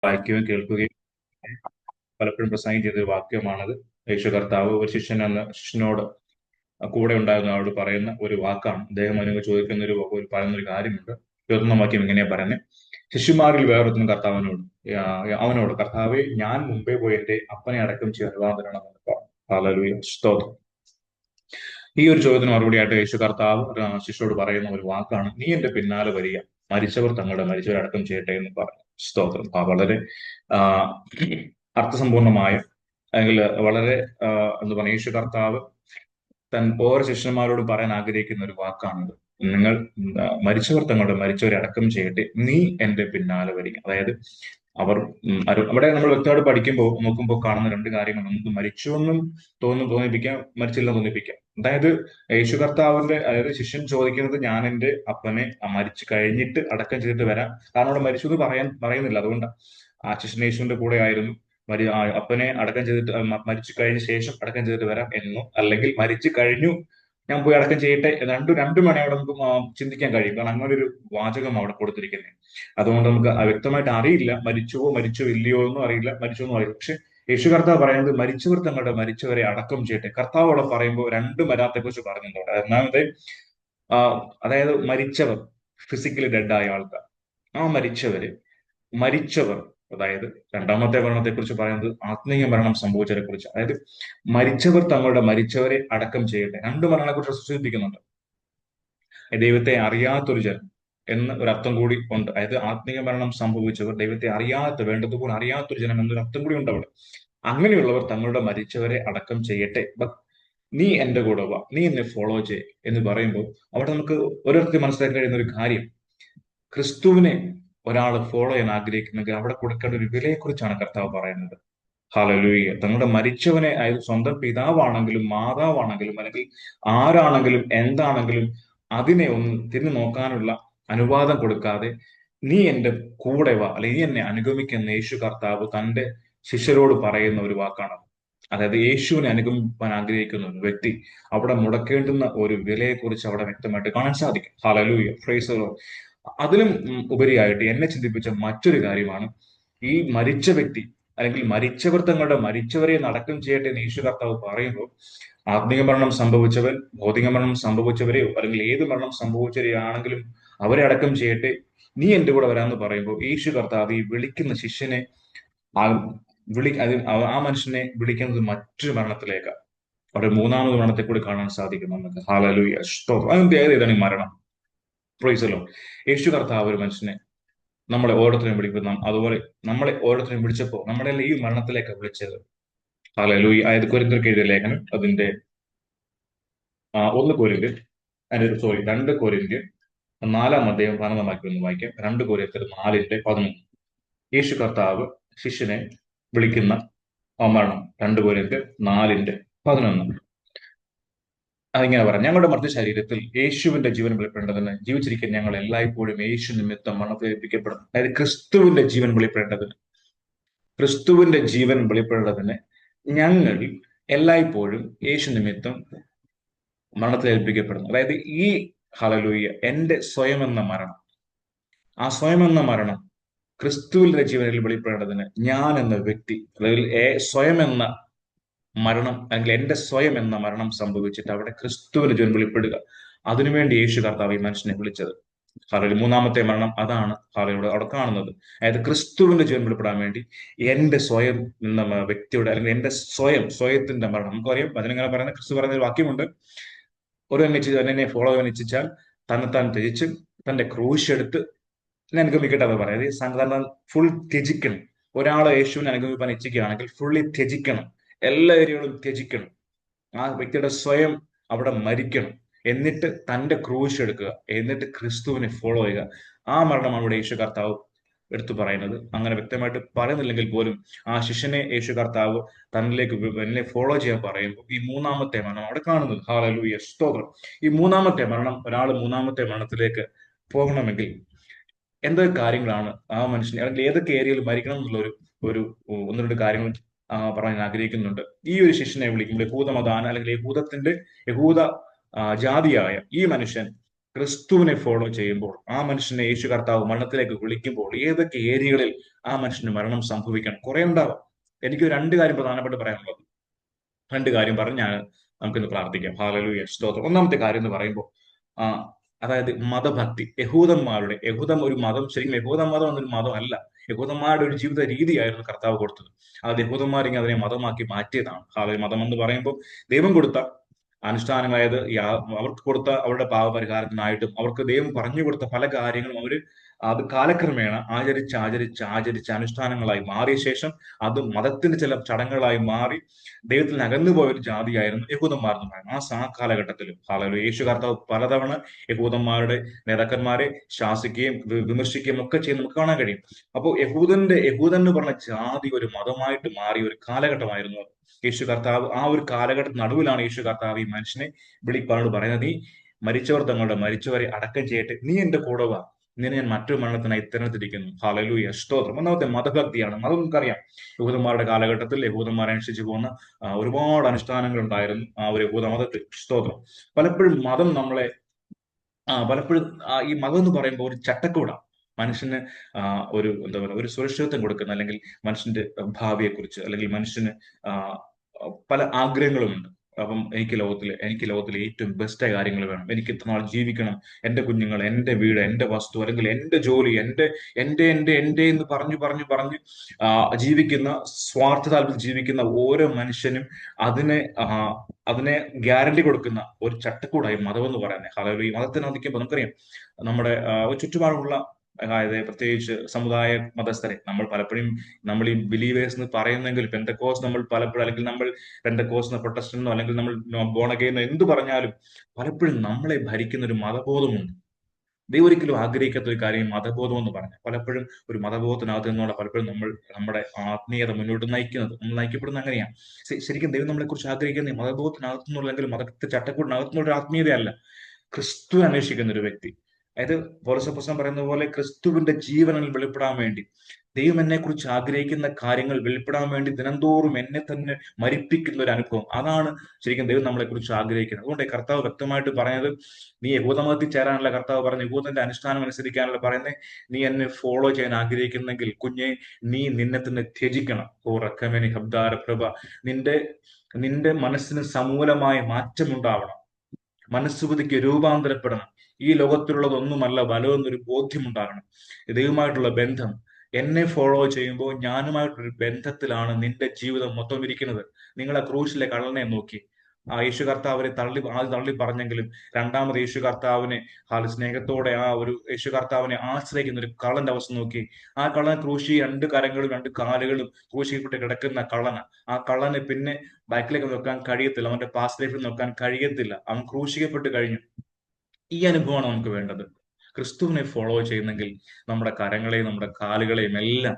വായിക്കുകയും കേൾക്കുകയും പലപ്പോഴും പ്രസംഗം ചെയ്തൊരു വാക്യമാണത്. യേശു കർത്താവ് ഒരു ശിഷ്യനോട് കൂടെ ഉണ്ടായിരുന്ന ആളോട് പറയുന്ന ഒരു വാക്കാണ്. അദ്ദേഹം അതിനോട് ചോദിക്കുന്ന പറയുന്ന ഒരു കാര്യമുണ്ട്. 21 വാക്യം ഇങ്ങനെയാ പറയുന്നത്: ശിഷ്യന്മാരിൽ വേറൊരുത്തനും കർത്താവിനോട് അവനോട്, കർത്താവെ, ഞാൻ മുമ്പേ പോയി എന്റെ അപ്പനെ അടക്കം ചെയ്യാൻ അനുവാദം തരണമെന്ന് പറഞ്ഞു. ഹല്ലേലൂയ, സ്തോത്രം. ഈ ഒരു ചോദ്യത്തിന് മറുപടിയായിട്ട് യേശു കർത്താവ് ശിഷ്യരോട് പറയുന്ന ഒരു വാക്കാണ്: നീ എന്റെ പിന്നാലെ വരിക, മരിച്ചവർ തങ്ങളുടെ മരിച്ചവരെ അടക്കം ചെയ്യട്ടെ എന്ന് പറഞ്ഞു. സ്തോത്രം. വളരെ ആ, അർത്ഥസമ്പൂർണമായ, അല്ലെങ്കിൽ വളരെ എന്താ പറയുക, യേശു കർത്താവ് ഓരോ ശിഷ്യന്മാരോടും പറയാൻ ആഗ്രഹിക്കുന്ന ഒരു വാക്കാണിത്. നിങ്ങൾ മരിച്ചവർ തങ്ങളുടെ മരിച്ചവരെ അടക്കം ചെയ്യട്ടെ, നീ എന്റെ പിന്നാലെ വരിക. അതായത് അവർ അവിടെ നമ്മൾ വ്യക്തമായിട്ട് പഠിക്കുമ്പോൾ നോക്കുമ്പോൾ കാണുന്ന രണ്ട് കാര്യങ്ങൾ: നമുക്ക് മരിച്ചുവെന്നും തോന്നിപ്പിക്കാം, മരിച്ചില്ലെന്ന് തോന്നിപ്പിക്കാം. അതായത് യേശു കർത്താവിന്റെ, അതായത് ശിഷ്യൻ ചോദിക്കുന്നത്, ഞാൻ എന്റെ അപ്പനെ മരിച്ചു കഴിഞ്ഞിട്ട് അടക്കം ചെയ്തിട്ട് വരാം. കാരണം അവിടെ മരിച്ചു എന്ന് പറയുന്നില്ല. അതുകൊണ്ടാണ് ആ ശിഷ്യൻ യേശുവിന്റെ കൂടെ ആയിരുന്നു. അപ്പനെ അടക്കം ചെയ്തിട്ട് മരിച്ചു കഴിഞ്ഞ ശേഷം അടക്കം ചെയ്തിട്ട് വരാം എന്നോ, അല്ലെങ്കിൽ മരിച്ചു കഴിഞ്ഞു ഞാൻ പോയി അടക്കം ചെയ്യട്ടെ, രണ്ടും വേണേ അവിടെ നമുക്ക് ചിന്തിക്കാൻ കഴിയും. കാരണം അങ്ങനെ ഒരു വാചകം അവിടെ കൊടുത്തിരിക്കുന്നത്. അതുകൊണ്ട് നമുക്ക് വ്യക്തമായിട്ട് അറിയില്ല, മരിച്ചോ ഇല്ലയോ എന്നും അറിയില്ല, മരിച്ചോ എന്നും അറിയില്ല. പക്ഷെ യേശു കർത്താവ് പറയുന്നത് മരിച്ചവർ തങ്ങളുടെ മരിച്ചവരെ അടക്കം ചെയ്യട്ടെ. കർത്താവ് അവിടെ പറയുമ്പോൾ രണ്ട് മരണത്തെ കുറിച്ച് പറയുന്നുണ്ട്. ഒന്നാമത് ആ അതായത് മരിച്ചവർ, ഫിസിക്കലി ഡെഡായ ആൾക്കാർ, ആ മരിച്ചവർ, അതായത് രണ്ടാമത്തെ മരണത്തെ കുറിച്ച് പറയുന്നത് ആത്മീയ മരണം സംഭവിച്ചവരെ കുറിച്ച്. അതായത് മരിച്ചവർ തങ്ങളുടെ മരിച്ചവരെ അടക്കം ചെയ്യട്ടെ. രണ്ട് മരണങ്ങളെ കുറിച്ച് സൂചിപ്പിക്കുന്നുണ്ട്. ദൈവത്തെ അറിയാത്തൊരു ജനം എന്ന് ഒരു അർത്ഥം കൂടി ഉണ്ട്. അതായത് ആത്മീയ മരണം സംഭവിച്ചവർ, ദൈവത്തെ വേണ്ടതുപോലെ അറിയാത്തൊരു ജനം എന്നൊരു അർത്ഥം കൂടി ഉണ്ട് അവിടെ. അങ്ങനെയുള്ളവർ തങ്ങളുടെ മരിച്ചവരെ അടക്കം ചെയ്യട്ടെ, നീ എന്റെ കൂടെ വാ, നീ എന്നെ ഫോളോ ചെയ്യ് എന്ന് പറയുമ്പോൾ അവിടെ നമുക്ക് ഓരോരുത്തർക്ക് മനസ്സിലാക്കാൻ കഴിയുന്ന ഒരു കാര്യം: ക്രിസ്തുവിനെ ഒരാൾ ഫോളോ ചെയ്യാൻ ആഗ്രഹിക്കുന്നെങ്കിൽ അവിടെ കൊടുക്കേണ്ട ഒരു വിലയെക്കുറിച്ചാണ് കർത്താവ് പറയുന്നത്. ഹല്ലേലൂയ. തങ്ങളുടെ മരിച്ചവനെ, അതായത് സ്വന്തം പിതാവാണെങ്കിലും മാതാവാണെങ്കിലും അല്ലെങ്കിൽ ആരാണെങ്കിലും എന്താണെങ്കിലും അതിനെ ഒന്ന് തിരിഞ്ഞു നോക്കാനുള്ള അനുവാദം കൊടുക്കാതെ നീ എന്റെ കൂടെ വാ, അല്ലെങ്കിൽ നീ എന്നെ അനുഗമിക്കുന്ന യേശു കർത്താവ് തന്റെ ശിഷ്യരോട് പറയുന്ന ഒരു വാക്കാണ്. അതായത് യേശുവിനെ അനുഗമിക്കാൻ ആഗ്രഹിക്കുന്ന ഒരു വ്യക്തി അവിടെ മുടക്കേണ്ടുന്ന ഒരു വിലയെക്കുറിച്ച് അവിടെ വ്യക്തമായിട്ട് കാണാൻ സാധിക്കും. Hallelujah, praise the Lord. അതിലും ഉപരിയായിട്ട് എന്നെ ചിന്തിപ്പിച്ച മറ്റൊരു കാര്യമാണ്, ഈ മരിച്ച വ്യക്തി അല്ലെങ്കിൽ മരിച്ചവർ തങ്ങളുടെ മരിച്ചവരെ അടക്കം ചെയ്യട്ടെ എന്ന് യേശു കർത്താവ് പറയുമ്പോൾ, ആത്മീയ മരണം സംഭവിച്ചവൻ, ഭൗതിക മരണം സംഭവിച്ചവരെയോ അല്ലെങ്കിൽ ഏത് മരണം സംഭവിച്ചവരെയാണെങ്കിലും അവരെ അടക്കം ചെയ്യട്ടെ, നീ എന്റെ കൂടെ വരാമെന്ന് പറയുമ്പോൾ യേശു കർത്താവ് ഈ വിളിക്കുന്ന ശിഷ്യനെ, ആ ആ മനുഷ്യനെ വിളിക്കുന്നത് മറ്റൊരു മരണത്തിലേക്കാണ്. അവിടെ മൂന്നാമത് മരണത്തെ കൂടി കാണാൻ സാധിക്കും നമുക്ക്. ഹല്ലേലൂയ, സ്തോത്രം. അതിന്റെ ഏതാണ് ഈ മരണം? Praise the Lord. യേശു കർത്താവ് ഒരു മനുഷ്യനെ, നമ്മളെ ഓരോരുത്തരെയും വിളിക്കുന്ന അതുപോലെ നമ്മളെ ഓരോരുത്തരെയും വിളിച്ചപ്പോൾ നമ്മളെ ഈ മരണത്തിലേക്ക് വിളിച്ചത്. ഹല്ലേലൂയ. അതായത് കൊരിന്ത്യർക്ക് എഴുതിയ ലേഖനം അതിന്റെ 1 കൊരിന്ത്യർ, സോറി, 2 കൊരിന്ത്യർ 4-ാം അധ്യായം 11-ാം വാക്യം ഒന്ന് വായിക്കാം. 2 കൊരിന്ത്യർ 4:11. യേശു കർത്താവ് ശിഷ്യനെ വിളിക്കുന്ന മരണം. 2 കൊരിന്ത്യർ 4:11. അതിങ്ങനെ പറയാം: ഞങ്ങളുടെ മർദ്ദ ശരീരത്തിൽ യേശുവിന്റെ ജീവൻ വെളിപ്പെടേണ്ടതിന് ജീവിച്ചിരിക്കുന്ന ഞങ്ങൾ എല്ലായ്പ്പോഴും യേശു നിമിത്തം മരണത്തിലേൽപ്പിക്കപ്പെടും. അതായത് ക്രിസ്തുവിന്റെ ജീവൻ വെളിപ്പെടേണ്ടതിന് ഞങ്ങൾ എല്ലായ്പ്പോഴും യേശു നിമിത്തം മരണത്തിൽ ഏൽപ്പിക്കപ്പെടുന്നു. അതായത് ഈ ഹല്ലേലൂയ എന്റെ സ്വയം എന്ന മരണം, ആ സ്വയം എന്ന മരണം ക്രിസ്തുവിന്റെ ജീവനിൽ വെളിപ്പെടേണ്ടതിന് ഞാൻ എന്ന വ്യക്തി, അല്ലെങ്കിൽ സ്വയം എന്ന മരണം, അല്ലെങ്കിൽ എന്റെ സ്വയം എന്ന മരണം സംഭവിച്ചിട്ട് അവിടെ ക്രിസ്തുവിന്റെ ജീവൻ വെളിപ്പെടുക, അതിനുവേണ്ടി യേശു കർത്താവ് ഈ മനുഷ്യനെ വിളിച്ചത്. ഹല്ലേലൂയ. മൂന്നാമത്തെ മരണം അതാണ് ഹല്ലേലൂയ അവിടെ കാണുന്നത്. അതായത് ക്രിസ്തുവിന്റെ ജീവൻ വെളിപ്പെടാൻ വേണ്ടി എന്റെ സ്വയം എന്ന വ്യക്തിയുടെ, അല്ലെങ്കിൽ എന്റെ സ്വയത്തിന്റെ മരണം. നമുക്കറിയാം അതിനിങ്ങനെ പറയുന്ന ക്രിസ്തു പറയുന്ന ഒരു വാക്യമുണ്ട്: ഒരു എന്നെ ഫോളോ ചെയ്യാൻ ഇച്ഛിച്ചാൽ തന്നെത്താൻ ത്യജിച്ച് തന്റെ ക്രൂശ് എടുത്ത് എന്നെ അനുഗമിക്കട്ടെ എന്ന് പറയാം. അതായത് സംഘടന ഫുൾ ത്യജിക്കണം. ഒരാളെ യേശുവിനെ അനുഗമിക്കാൻ ഇച്ഛിക്കുകയാണെങ്കിൽ ഫുള്ളി ത്യജിക്കണം, എല്ലാ ഏരിയകളും ത്യജിക്കണം. ആ വ്യക്തിയുടെ സ്വയം അവിടെ മരിക്കണം, എന്നിട്ട് തന്റെ ക്രൂശ് എടുക്കുക, എന്നിട്ട് ക്രിസ്തുവിനെ ഫോളോ ചെയ്യുക. ആ മരണമാണ് ഇവിടെ യേശു കർത്താവ് എടുത്തു പറയുന്നത്. അങ്ങനെ വ്യക്തമായിട്ട് പറയുന്നില്ലെങ്കിൽ പോലും ആ ശിഷ്യനെ യേശു കർത്താവ് തന്നിലേക്ക് എന്നെ ഫോളോ ചെയ്യാൻ പറയുമ്പോൾ ഈ മൂന്നാമത്തെ മരണം അവിടെ കാണുന്നത്. ഹല്ലേലൂയ, സ്തോത്രം. ഈ മൂന്നാമത്തെ മരണം, ഒരാൾ മൂന്നാമത്തെ മരണത്തിലേക്ക് പോകണമെങ്കിൽ എന്തൊക്കെ കാര്യങ്ങളാണ് ആ മനുഷ്യനെ, അല്ലെങ്കിൽ ഏതൊക്കെ ഏരിയയിൽ മരിക്കണം എന്നുള്ള ഒരു ഒന്ന് രണ്ട് കാര്യങ്ങൾ പറയാൻ ആഗ്രഹിക്കുന്നുണ്ട്. ഈ ഒരു ശിഷ്യനെ വിളിക്കുമ്പോൾ യഹൂദ മതാന, അല്ലെങ്കിൽ യഹൂദ ജാതിയായ ഈ മനുഷ്യൻ ക്രിസ്തുവിനെ ഫോളോ ചെയ്യുമ്പോൾ, ആ മനുഷ്യനെ യേശു കർത്താവ് മരണത്തിലേക്ക് വിളിക്കുമ്പോൾ ഏതൊക്കെ ഏരിയകളിൽ ആ മനുഷ്യന് മരണം സംഭവിക്കണം? കുറെ ഉണ്ടാവാം. എനിക്ക് രണ്ട് കാര്യം പ്രധാനപ്പെട്ട് പറയാനുള്ളത്. രണ്ട് കാര്യം പറഞ്ഞ് ഞാൻ നമുക്കിന്ന് പ്രാർത്ഥിക്കാം. ഹാലലൂയ, സ്തോത്രം. ഒന്നാമത്തെ കാര്യം എന്ന് പറയുമ്പോൾ, ആ അതായത് മതഭക്തി. യഹൂദം ഒരു മതം, ശരിക്കും യഹൂദ മതം എന്നൊരു മതം അല്ല. യഹൂദന്മാരുടെ ഒരു ജീവിത രീതിയായിരുന്നു കർത്താവ് കൊടുത്തത്. അത് യഹൂദന്മാരിങ്ങനെ അതിനെ മതമാക്കി മാറ്റിയതാണ്. മതം എന്ന് പറയുമ്പോൾ ദൈവം കൊടുത്ത അനുഷ്ഠാനങ്ങളായത് അവർക്ക് കൊടുത്ത അവരുടെ പാവപരിഹാരത്തിനായിട്ടും അവർക്ക് ദൈവം പറഞ്ഞു കൊടുത്ത പല കാര്യങ്ങളും അത് കാലക്രമേണ ആചരിച്ച് അനുഷ്ഠാനങ്ങളായി മാറിയ ശേഷം അത് മതത്തിന്റെ ചില ചടങ്ങുകളായി മാറി ദൈവത്തിൽ നിന്ന് അകന്നുപോയ ഒരു ജാതിയായിരുന്നു യഹൂദന്മാർ എന്ന് പറയുന്നത്. ആ കാലഘട്ടത്തിലും യേശു കർത്താവ് പലതവണ യഹൂദന്മാരുടെ നേതാക്കന്മാരെ ശാസിക്കുകയും വിമർശിക്കുകയും ഒക്കെ ചെയ്യുന്ന നമുക്ക് കാണാൻ കഴിയും. അപ്പോൾ യഹൂദൻ എന്ന് പറഞ്ഞ ജാതി ഒരു മതമായിട്ട് മാറിയ ഒരു കാലഘട്ടമായിരുന്നു അത്. യേശു കർത്താവ് ആ ഒരു കാലഘട്ടത്തിന് നടുവിലാണ് യേശു കർത്താവ് ഈ മനുഷ്യനെ വിളിപ്പാനോട് പറയുന്നത്, നീ മരിച്ചവരെ അടക്കം ചെയ്യട്ടെ, നീ എന്റെ കൂടെ വാ, നിന്നെ ഞാൻ മറ്റൊരു മരണത്തിനായി തിരഞ്ഞെടുത്തിരിക്കുന്നു. ഹല്ലേലൂയ, സ്തോത്രം. ഒന്നാമത്തെ മതഭക്തിയാണ്. മതം നമുക്കറിയാം, യഹൂദന്മാരുടെ കാലഘട്ടത്തിൽ യഹൂദന്മാരെ അനുസരിച്ച് പോകുന്ന ഒരുപാട് അനുഷ്ഠാനങ്ങൾ ഉണ്ടായിരുന്നു ആ ഒരു യഹൂദ മതത്തിൽ. സ്തോത്രം. പലപ്പോഴും മതം നമ്മളെ പലപ്പോഴും ഈ മതം എന്ന് പറയുമ്പോൾ ഒരു ചട്ടക്കൂടാണ്. മനുഷ്യന് ഒരു എന്താ പറയുക, ഒരു സുരക്ഷിതത്വം കൊടുക്കുന്ന, അല്ലെങ്കിൽ മനുഷ്യന്റെ ഭാവിയെക്കുറിച്ച്, അല്ലെങ്കിൽ മനുഷ്യന് ആ, പല ആഗ്രഹങ്ങളുമുണ്ട്. അപ്പം എനിക്ക് ലോകത്തിലെ ഏറ്റവും ബെസ്റ്റ് കാര്യങ്ങൾ വേണം, എനിക്ക് ഇത്ര നാൾ ജീവിക്കണം, എന്റെ കുഞ്ഞുങ്ങൾ, എന്റെ വീട്, എന്റെ വസ്തു, അല്ലെങ്കിൽ എന്റെ ജോലി, എന്റെ എന്ന് പറഞ്ഞു ജീവിക്കുന്ന, സ്വാർത്ഥ താല്പര്യത്തിൽ ജീവിക്കുന്ന ഓരോ മനുഷ്യനും അതിനെ അതിനെ ഗ്യാരണ്ടി കൊടുക്കുന്ന ഒരു ചട്ടക്കൂടായി മതം എന്ന് പറയുന്നത്. അതായത് ഈ മതത്തിനെ നദിക്കുമ്പോൾ നമുക്കറിയാം, നമ്മുടെ ചുറ്റുപാടുമുള്ള, അതായത് പ്രത്യേകിച്ച് സമുദായ മതസ്ഥരെ നമ്മൾ ഈ ബിലീവേഴ്സ് എന്ന് പറയുന്നെങ്കിൽ, പെന്തക്കോസ് നമ്മൾ പലപ്പോഴും, അല്ലെങ്കിൽ നമ്മൾ പെന്തക്കോസ് പ്രൊട്ടസ്റ്റന്റോ, അല്ലെങ്കിൽ നമ്മൾ ബോൺ അഗെയിനോ എന്ത് പറഞ്ഞാലും പലപ്പോഴും നമ്മളെ ഭരിക്കുന്ന ഒരു മതബോധമുണ്ട്. ദൈവം ഒരിക്കലും ആഗ്രഹിക്കാത്ത ഒരു കാര്യം മതബോധം എന്ന് പറഞ്ഞാൽ. പലപ്പോഴും ഒരു മതബോധത്തിനകത്ത് നിന്നുള്ള പലപ്പോഴും നമ്മുടെ ആത്മീയത മുന്നോട്ട് നമ്മൾ നയിക്കപ്പെടുന്ന അങ്ങനെയാണ്. ശരിക്കും ദൈവം നമ്മളെ കുറിച്ച് ആഗ്രഹിക്കുന്ന മതബോധത്തിനകത്തു നിന്നുള്ള, അല്ലെങ്കിൽ മതത്തെ ചട്ടക്കൂടിനകത്തുനിന്നുള്ള ഒരു ആത്മീയതയല്ല, ക്രിസ്തു അന്വേഷിക്കുന്ന ഒരു വ്യക്തി. അതായത് പൗലോസ് പറയുന്ന പോലെ, ക്രിസ്തുവിന്റെ ജീവനിൽ വെളിപ്പെടാൻ വേണ്ടി, ദൈവം എന്നെ കുറിച്ച് ആഗ്രഹിക്കുന്ന കാര്യങ്ങൾ വെളിപ്പെടാൻ വേണ്ടി ദിനംതോറും എന്നെ തന്നെ മരിപ്പിക്കുന്ന ഒരു അനുഭവം. അതാണ് ശരിക്കും ദൈവം നമ്മളെ കുറിച്ച് ആഗ്രഹിക്കുന്നത്. അതുകൊണ്ട് കർത്താവ് വ്യക്തമായിട്ട് പറഞ്ഞത്, നീ യഹൂദമതത്തിൽ ചേരാനുള്ള, കർത്താവ് പറഞ്ഞു, യഹൂദന്റെ അനുഷ്ഠാനം അനുസരിക്കാനുള്ള പറയുന്നത്, നീ എന്നെ ഫോളോ ചെയ്യാൻ ആഗ്രഹിക്കുന്നെങ്കിൽ കുഞ്ഞെ, നീ നിന്നെ തന്നെ ത്യജിക്കണം. ഓ റക്കമേനി ഹബ്ദാര പ്രഭ, നിന്റെ നിന്റെ മനസ്സിന് സമൂലമായ മാറ്റമുണ്ടാവണം, മനസ്സുബുദ്ധിക്ക് രൂപാന്തരപ്പെടണം. ഈ ലോകത്തിലുള്ളതൊന്നുമല്ല ബലമെന്നൊരു ബോധ്യമുണ്ടാകണം. ദൈവമായിട്ടുള്ള ബന്ധം, എന്നെ ഫോളോ ചെയ്യുമ്പോൾ ഞാനുമായിട്ടൊരു ബന്ധത്തിലാണ് നിന്റെ ജീവിതം മൊത്തം ഇരിക്കുന്നത്. നിങ്ങൾ ആ ക്രൂശിലെ കള്ളനെ നോക്കി, ആ യേശു കർത്താവിനെ ആദ്യം തള്ളി പറഞ്ഞെങ്കിലും രണ്ടാമത് യേശു കർത്താവിനെ സ്നേഹത്തോടെ ആ ഒരു യേശു കർത്താവിനെ ആശ്രയിക്കുന്ന ഒരു കള്ളന്റെ അവസ്ഥ നോക്കി. ആ കള്ളൻ രണ്ട് കരങ്ങളും രണ്ട് കാലുകളും ക്രൂശിക്കപ്പെട്ട് കിടക്കുന്ന കള്ളന. ആ കള്ളന് പിന്നെ ബാക്കിലേക്ക് നോക്കാൻ കഴിയത്തില്ല, അവന്റെ പാസ്റ്റ് ലൈഫിൽ നോക്കാൻ കഴിയത്തില്ല, അവൻ ക്രൂശിക്കപ്പെട്ട് കഴിഞ്ഞു. ഈ അനുഭവമാണ് നമുക്ക് വേണ്ടത്. ക്രിസ്തുവിനെ ഫോളോ ചെയ്യുന്നെങ്കിൽ നമ്മുടെ കരങ്ങളെയും നമ്മുടെ കാലുകളെയും എല്ലാം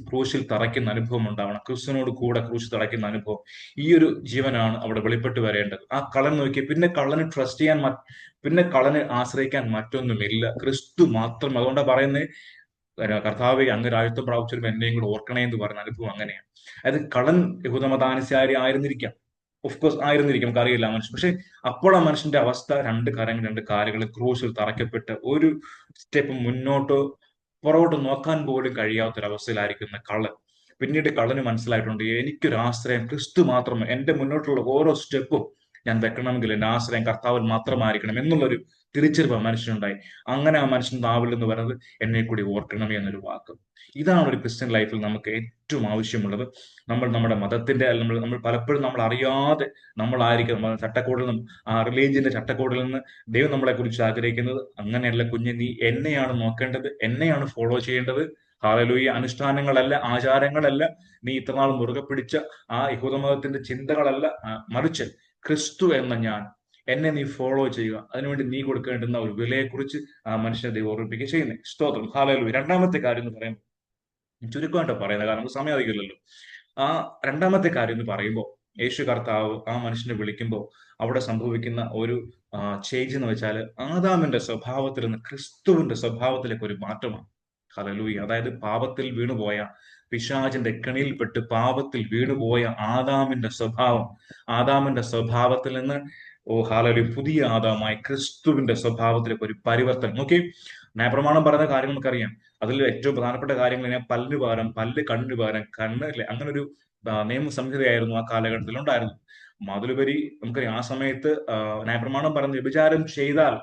ക്രൂശിൽ തറയ്ക്കുന്ന അനുഭവം ഉണ്ടാവണം. ക്രിസ്തുവിനോട് കൂടെ ക്രൂശ് തറയ്ക്കുന്ന അനുഭവം. ഈ ഒരു ജീവനാണ് അവിടെ വെളിപ്പെട്ട് വരേണ്ടത്. ആ കള്ളൻ നോക്കി പിന്നെ കള്ളനെ ആശ്രയിക്കാൻ മറ്റൊന്നുമില്ല, ക്രിസ്തു മാത്രം. അതുകൊണ്ടാണ് പറയുന്നത്, കർത്താവെ അങ്ങ് രാജ്യത്വം പ്രാപിച്ചവരും എന്നെയും കൂടെ ഓർക്കണേ എന്ന് പറഞ്ഞ അനുഭവം അങ്ങനെയാണ്. അതായത് കള്ളൻ യഹൂദമതാനുസാരി ആയിരുന്നിരിക്കാം, ഓഫ് കോഴ്സ് ആയിരുന്നിരിക്കും, നമുക്ക് അറിയില്ല മനുഷ്യൻ. പക്ഷെ അപ്പോൾ ആ മനുഷ്യന്റെ അവസ്ഥ, രണ്ട് കരങ്ങൾ രണ്ട് കാലുകൾ ക്രൂശിൽ തറയ്ക്കപ്പെട്ട് ഒരു സ്റ്റെപ്പ് മുന്നോട്ടോ പുറകോട്ട് നോക്കാൻ പോലും കഴിയാത്തൊരവസ്ഥയിലായിരിക്കുന്ന കള്ളൻ. പിന്നീട് കള്ളന് മനസ്സിലായിട്ടുണ്ട്, എനിക്കൊരു ആശ്രയം ക്രിസ്തു മാത്രമേ, എന്റെ മുന്നോട്ടുള്ള ഓരോ സ്റ്റെപ്പും ഞാൻ വെക്കണമെങ്കിൽ എന്റെ ആശ്രയം കർത്താവിൽ മാത്രമായിരിക്കണം എന്നുള്ളൊരു തിരിച്ചറിവ് മനുഷ്യനുണ്ടായി. അങ്ങനെ ആ മനുഷ്യൻ നാവിൽ നിന്ന് വരുന്നത്, എന്നെ കൂടി ഓർക്കണമേ എന്നൊരു വാക്ക്. ഇതാണ് ഒരു ക്രിസ്ത്യൻ ലൈഫിൽ നമുക്ക് ഏറ്റവും ആവശ്യമുള്ളത്. നമ്മുടെ മതത്തിന്റെ, നമ്മൾ പലപ്പോഴും നമ്മൾ അറിയാതെ നമ്മളായിരിക്കും ചട്ടക്കൂടിൽ നിന്നും, ആ റിലീജിയന്റെ ചട്ടക്കൂടിൽ നിന്ന് ദൈവം നമ്മളെ കുറിച്ച് ആഗ്രഹിക്കുന്നത് അങ്ങനെയല്ല. കുഞ്ഞ്, നീ എന്നെയാണ് നോക്കേണ്ടത്, എന്നെയാണ് ഫോളോ ചെയ്യേണ്ടത്. ഹാലലൂയ. അനുഷ്ഠാനങ്ങളല്ല, ആചാരങ്ങളല്ല, നീ ഇത്രനാൾ മുറുകെ പിടിച്ച ആ യഹൂദമതത്തിന്റെ ചിന്തകളല്ല, മറിച്ച് ക്രിസ്തു എന്ന ഞാൻ, എന്നെ നീ ഫോളോ ചെയ്യുക. അതിനുവേണ്ടി നീ കൊടുക്കേണ്ടുന്ന ഒരു വിലയെക്കുറിച്ച് ആ മനുഷ്യനെ ദൈവം ഓർമ്മിപ്പിക്കുക ചെയ്യുന്നത്. സ്തോത്രം, ഹാലലൂയ. രണ്ടാമത്തെ കാര്യം എന്ന് പറയുമ്പോൾ, ചുരുക്കമായിട്ട് പറയുന്നത്, കാരണം നമുക്ക് സമയം അധികമില്ലല്ലോ. ആ രണ്ടാമത്തെ കാര്യം എന്ന് പറയുമ്പോൾ, യേശു കർത്താവ് ആ മനുഷ്യനെ വിളിക്കുമ്പോൾ അവിടെ സംഭവിക്കുന്ന ഒരു ചേഞ്ച് എന്ന് വെച്ചാൽ, ആദാമിന്റെ സ്വഭാവത്തിൽ നിന്ന് ക്രിസ്തുവിന്റെ സ്വഭാവത്തിലേക്ക് ഒരു മാറ്റമാണ്. ഹല്ലേലൂയ. അതായത് പാപത്തിൽ വീണുപോയ, പിശാചിന്റെ കെണിയിൽപ്പെട്ട് പാപത്തിൽ വീണുപോയ ആദാമിന്റെ സ്വഭാവത്തിൽ നിന്ന് ഓ ഹാലലൂയ, പുതിയ ആദാമായ ക്രിസ്തുവിന്റെ സ്വഭാവത്തിലേക്ക് ഒരു പരിവർത്തനം. നോക്കി, ന്യായപ്രമാണം പറയുന്ന കാര്യങ്ങൾ നമുക്കറിയാം. അതിൽ ഏറ്റവും പ്രധാനപ്പെട്ട കാര്യങ്ങൾ ഇങ്ങനെ പല്ലിന് പകരം പല്ല്, കണ്ണിന് പകരം കണ്ണ്, അല്ലെ? അങ്ങനെ ഒരു നിയമസംഹിതയായിരുന്നു ആ കാലഘട്ടത്തിൽ ഉണ്ടായിരുന്നത്. അതിലുപരി നമുക്കറിയാം, ആ സമയത്ത് ന്യായപ്രമാണം പറയുന്നത് വ്യഭിചാരം ചെയ്താൽ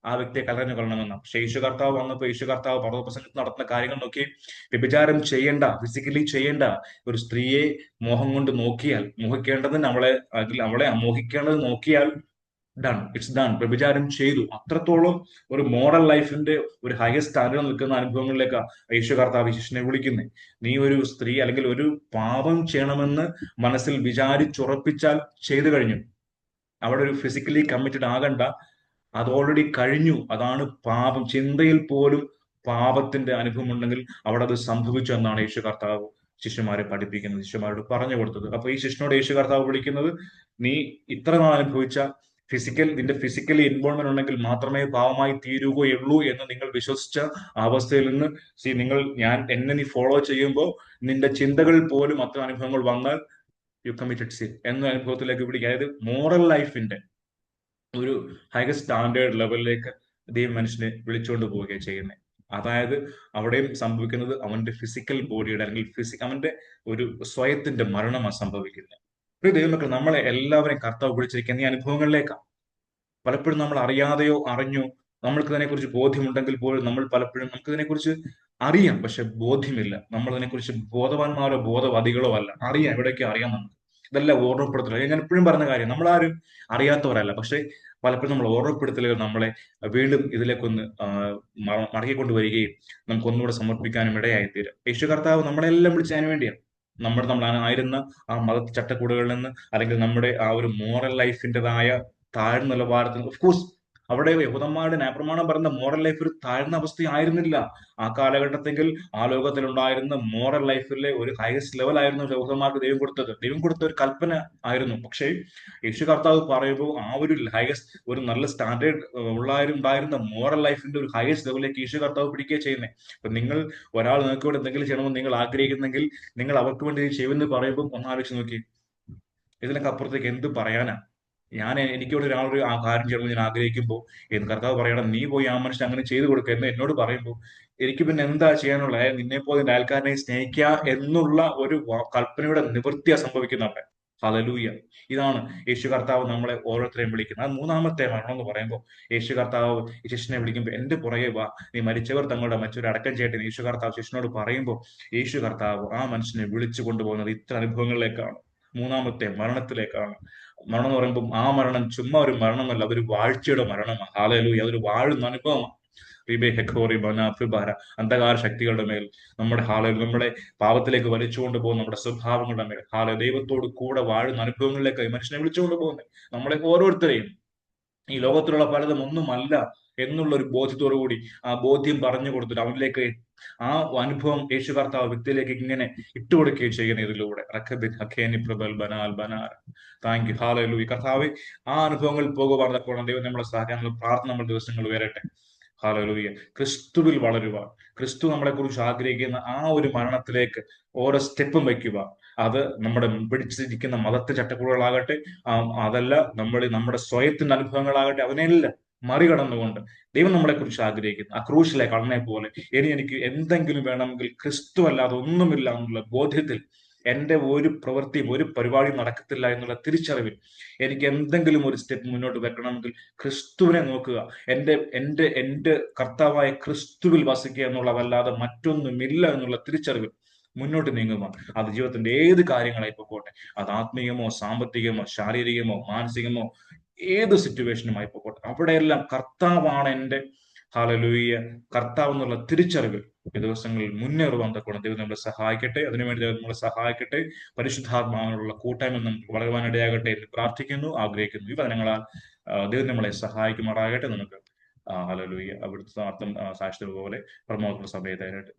ആ വ്യക്തിയെ കല്ലെറിഞ്ഞു കൊള്ളണമെന്നാണ്. പക്ഷെ യേശു കർത്താവ് വന്നപ്പോൾ യേശു കർത്താവ് പർവ്വതപ്രസംഗത്തിൽ നടത്തുന്ന കാര്യങ്ങൾ നോക്കി, വ്യഭിചാരം ചെയ്യേണ്ട, ഫിസിക്കലി ചെയ്യേണ്ട ഒരു സ്ത്രീയെ മോഹം കൊണ്ട് നോക്കിയാൽ, മോഹിക്കേണ്ടതിന് അവളെ, അതിൽ അവളെ മോഹിക്കേണ്ടത് നോക്കിയാൽ ഡൺ, ഇറ്റ്സ് ഡൺ, വ്യഭിചാരം ചെയ്തു. അത്രത്തോളം ഒരു മോറൽ ലൈഫിന്റെ ഒരു ഹയസ്റ്റ് സ്റ്റാൻഡേർഡ് നിൽക്കുന്ന അനുഭവങ്ങളിലേക്ക് യേശു കർത്താവ് ശിഷ്യനെ വിളിക്കുന്നത്. നീ ഒരു സ്ത്രീ അല്ലെങ്കിൽ ഒരു പാപം ചെയ്യണമെന്ന് മനസ്സിൽ വിചാരിച്ചുറപ്പിച്ചാൽ ചെയ്തു കഴിഞ്ഞു. അവിടെ ഒരു ഫിസിക്കലി കമ്മിറ്റഡ് ആകണ്ട, അത് ഓൾറെഡി കഴിഞ്ഞു. അതാണ് പാപം. ചിന്തയിൽ പോലും പാപത്തിന്റെ അനുഭവം ഉണ്ടെങ്കിൽ അവിടെ അത് സംഭവിച്ചു എന്നാണ് യേശു കർത്താവ് ശിഷ്യന്മാരെ പഠിപ്പിക്കുന്നത്, ശിഷ്യന്മാരോട് പറഞ്ഞു കൊടുത്തത്. അപ്പൊ ഈ ശിഷ്യനോട് യേശു കർത്താവ് വിളിക്കുന്നത്, നീ ഇത്ര നാൾ അനുഭവിച്ച നിന്റെ ഫിസിക്കലി ഇൻവോൾവ്മെന്റ് ഉണ്ടെങ്കിൽ മാത്രമേ പാവമായി തീരുകയുള്ളൂ എന്ന് നിങ്ങൾ വിശ്വസിച്ച അവസ്ഥയിൽ നിന്ന്, എന്നെ നീ ഫോളോ ചെയ്യുമ്പോൾ നിന്റെ ചിന്തകളിൽ പോലും അത്തരം അനുഭവങ്ങൾ വന്നാൽ യു കമ്മിറ്റഡ് സിൻ എന്ന അനുഭവത്തിലേക്ക് വിളിക്കുക. അതായത് മോറൽ ലൈഫിന്റെ ഒരു ഹയർ സ്റ്റാൻഡേർഡ് ലെവലിലേക്ക് ദൈവം മനുഷ്യനെ വിളിച്ചുകൊണ്ട് പോവുകയാണ് ചെയ്യുന്നത്. അതായത് അവിടെയും സംഭവിക്കുന്നത് അവന്റെ ഫിസിക്കൽ ബോഡിയുടെ, അല്ലെങ്കിൽ അവന്റെ ഒരു സ്വയത്തിന്റെ മരണമാണ് സംഭവിക്കുന്നത്. ഒരു ദൈവമക്കൾ, നമ്മളെ എല്ലാവരെയും കർത്താവ് വിളിച്ചിരിക്കുന്ന ഈ അനുഭവങ്ങളിലേക്കാണ്. പലപ്പോഴും നമ്മൾ അറിയാതെയോ അറിഞ്ഞോ, നമ്മൾക്ക് ഇതിനെക്കുറിച്ച് ബോധ്യമുണ്ടെങ്കിൽ പോലും നമ്മൾ പലപ്പോഴും നമുക്ക് ഇതിനെക്കുറിച്ച് അറിയാം, പക്ഷെ ബോധ്യമില്ല. നമ്മൾ ഇതിനെക്കുറിച്ച് ബോധവാന്മാരോ ബോധവാദികളോ അല്ല. അറിയാം, എവിടെയൊക്കെ അറിയാം നമുക്ക്. ഇതെല്ലാം ഓർമ്മപ്പെടുത്തലുകൾ. ഞാൻ എപ്പോഴും പറഞ്ഞ കാര്യം, നമ്മളാരും അറിയാത്തവരല്ല, പക്ഷെ പലപ്പോഴും നമ്മൾ ഓർമ്മപ്പെടുത്തലുകൾ നമ്മളെ വീണ്ടും ഇതിലേക്കൊന്ന് മടക്കിക്കൊണ്ടുവരികയും നമുക്ക് ഒന്നുകൂടെ സമർപ്പിക്കാനും ഇടയായിത്തീരും. യേശു കർത്താവ് നമ്മളെല്ലാം വിളിച്ചതിന് വേണ്ടിയാണ്. നമ്മൾ ആയിരുന്ന ആ മത ചട്ടക്കൂടുകളിൽ നിന്ന്, അല്ലെങ്കിൽ നമ്മുടെ ആ ഒരു മോറൽ ലൈഫിൻ്റെതായ താഴ്ന്ന നിലവാരത്തിൽ, ഓഫ് കോഴ്സ് അവിടെ യഹൂദന്മാരുടെ ന്യായപ്രമാണം പറയുന്ന മോറൽ ലൈഫ് ഒരു താഴ്ന്ന അവസ്ഥയായിരുന്നില്ല. ആ കാലഘട്ടത്തെങ്കിൽ ആ ലോകത്തിലുണ്ടായിരുന്ന മോറൽ ലൈഫിലെ ഒരു ഹയസ്റ്റ് ലെവൽ ആയിരുന്നു യഹൂദന്മാർക്ക് ദൈവം കൊടുത്ത ഒരു കൽപ്പന ആയിരുന്നു. പക്ഷേ യേശു കർത്താവ് പറയുമ്പോൾ ആ ഒരു ഹയസ്റ്റ്, ഒരു നല്ല സ്റ്റാൻഡേർഡ് ഉണ്ടായിരുന്ന മോറൽ ലൈഫിന്റെ ഒരു ഹയസ്റ്റ് ലെവലിലേക്ക് യേശു കർത്താവ് പിടിക്കുക ചെയ്യുന്നത്. അപ്പൊ നിങ്ങൾ, ഒരാൾ നിങ്ങൾക്ക് വേണ്ടി എന്തെങ്കിലും ചെയ്യണമെന്ന് നിങ്ങൾ ആഗ്രഹിക്കുന്നെങ്കിൽ, നിങ്ങൾ അവർക്ക് വേണ്ടി ചെയ്യുമെന്ന് പറയുമ്പോൾ ഒന്നാലോചിച്ച് നോക്കി, ഇതിനൊക്കെ അപ്പുറത്തേക്ക് എന്ത് പറയാനാ? എനിക്കിവിടെ ഒരാളൊരു ആ കാര്യം ചെയ്യണമെന്ന് ഞാൻ ആഗ്രഹിക്കുമ്പോൾ എന്ന് കർത്താവ് പറയണം, നീ പോയി ആ മനുഷ്യൻ അങ്ങനെ ചെയ്തു കൊടുക്കുക എന്ന് എന്നോട് പറയുമ്പോൾ എനിക്ക് പിന്നെ എന്താ ചെയ്യാനുള്ള? നിന്നെ പോലെ നിന്റെ അയൽക്കാരനെ സ്നേഹിക്കുക എന്നുള്ള ഒരു കൽപ്പനയുടെ നിവൃത്തിയാ സംഭവിക്കുന്നുണ്ട്. ഹല്ലേലൂയ. ഇതാണ് യേശു കർത്താവ് നമ്മളെ ഓരോരുത്തരെയും വിളിക്കുന്നത്. അത് മൂന്നാമത്തെ മരണം എന്ന് പറയുമ്പോൾ യേശു കർത്താവ് ഈ ശിഷ്യനെ വിളിക്കുമ്പോൾ, എന്റെ പുറകെ വാ, നീ മരിച്ചവർ തങ്ങളുടെ മറ്റൊരു അടക്കം ചെയ്യട്ടെ യേശു കർത്താവ് ശിഷ്യനോട് പറയുമ്പോൾ, യേശു കർത്താവ് ആ മനുഷ്യനെ വിളിച്ചു കൊണ്ടുപോകുന്നത് ഇത്ര അനുഭവങ്ങളിലേക്കാണ്. മൂന്നാമത്തെ മരണത്തിലേക്കാണ്. മരണം എന്ന് പറയുമ്പോൾ ആ മരണം ചുമ്മാ ഒരു മരണമല്ല, അതൊരു വാഴ്ചയുടെ മരണമാണ്. ഹല്ലേലൂയ. അതൊരു വാഴുന്ന അനുഭവമാണ്. അന്ധകാര ശക്തികളുടെ മേൽ, നമ്മുടെ പാപത്തിലേക്ക് വലിച്ചുകൊണ്ട് പോകുന്ന നമ്മുടെ സ്വഭാവങ്ങളുടെ മേൽ ദൈവത്തോട് കൂടെ വാഴുന്ന അനുഭവങ്ങളിലേക്ക് മനുഷ്യനെ വിളിച്ചുകൊണ്ട് പോകുന്നത്. നമ്മളെ ഓരോരുത്തരെയും ഈ ലോകത്തിലുള്ള പലതും ഒന്നുമല്ല എന്നുള്ള ഒരു ബോധ്യത്തോടു കൂടി ആ ബോധ്യം പറഞ്ഞു കൊടുത്തിട്ട് അവനിലേക്ക് ആ അനുഭവം യേശു കർത്താവ് വ്യക്തിയിലേക്ക് ഇങ്ങനെ ഇട്ടുകൊടുക്കുകയും ചെയ്യുന്ന ഇതിലൂടെ. Thank you. ഹല്ലേലൂയ. കർത്താവേ, ആ അനുഭവങ്ങളിൽ പോകുവാൻ ദൈവം നമ്മളെ സഹായിക്കാൻ പ്രാർത്ഥന നമ്മൾ ദിവസങ്ങൾ വരട്ടെ. ഹല്ലേലൂയ. ക്രിസ്തുവിൽ വളരുവാൻ, ക്രിസ്തു നമ്മളെ കുറിച്ച് ആഗ്രഹിക്കുന്ന ആ ഒരു മരണത്തിലേക്ക് ഓരോ സ്റ്റെപ്പും വയ്ക്കുക. അത് നമ്മുടെ പിടിച്ചിരിക്കുന്ന മതത്തെ ചട്ടക്കൂടുകളാകട്ടെ, അതല്ല നമ്മുടെ സ്വയത്തിന്റെ അനുഭവങ്ങളാകട്ടെ, അതിനെല്ലാം മറികടന്നുകൊണ്ട് ദൈവം നമ്മളെ കുറിച്ച് ആഗ്രഹിക്കുന്നു ആ ക്രൂശിലെ കള്ളനെ പോലെ, എനിക്ക് എന്തെങ്കിലും വേണമെങ്കിൽ ക്രിസ്തു അല്ലാതെ ഒന്നുമില്ല എന്നുള്ള ബോധ്യത്തിൽ, എന്റെ ഒരു പ്രവൃത്തിയും ഒരു പരിപാടിയും നടക്കത്തില്ല എന്നുള്ള തിരിച്ചറിവിൽ എനിക്ക് എന്തെങ്കിലും ഒരു സ്റ്റെപ്പ് മുന്നോട്ട് വെക്കണമെങ്കിൽ ക്രിസ്തുവിനെ നോക്കുക, എന്റെ കർത്താവായ ക്രിസ്തുവിൽ വസിക്കുക എന്നുള്ളതല്ലാതെ മറ്റൊന്നുമില്ല എന്നുള്ള തിരിച്ചറിവിൽ മുന്നോട്ട് നീങ്ങുക. അത് ജീവിതത്തിന്റെ ഏത് കാര്യങ്ങളായി പോകട്ടെ, അത് ആത്മീയമോ സാമ്പത്തികമോ ശാരീരികമോ മാനസികമോ ഏത് സിറ്റുവേഷനുമായി പോകട്ടെ, അവിടെയെല്ലാം കർത്താവാണ് എന്റെ, ഹല്ലേലൂയ, കർത്താവ് എന്നുള്ള തിരിച്ചറിവിൽ ഈ ദിവസങ്ങളിൽ മുന്നേറുവാൻ തക്കോണം ദൈവം നമ്മളെ സഹായിക്കട്ടെ. അതിനുവേണ്ടി ദൈവം നമ്മളെ സഹായിക്കട്ടെ. പരിശുദ്ധാത്മാവിനുള്ള കൂട്ടായ്മ നമുക്ക് വളരുവാനിടയാകട്ടെ എന്ന് പ്രാർത്ഥിക്കുന്നു, ആഗ്രഹിക്കുന്നു. ഈ വചനങ്ങളാൽ ദൈവം നമ്മളെ സഹായിക്കുമാറാകട്ടെ. നമുക്ക് ഹല്ലേലൂയ, അവിടുത്തെ സാക്ഷ്യം പോലെ പ്രമോദന സമയത്തായിട്ട്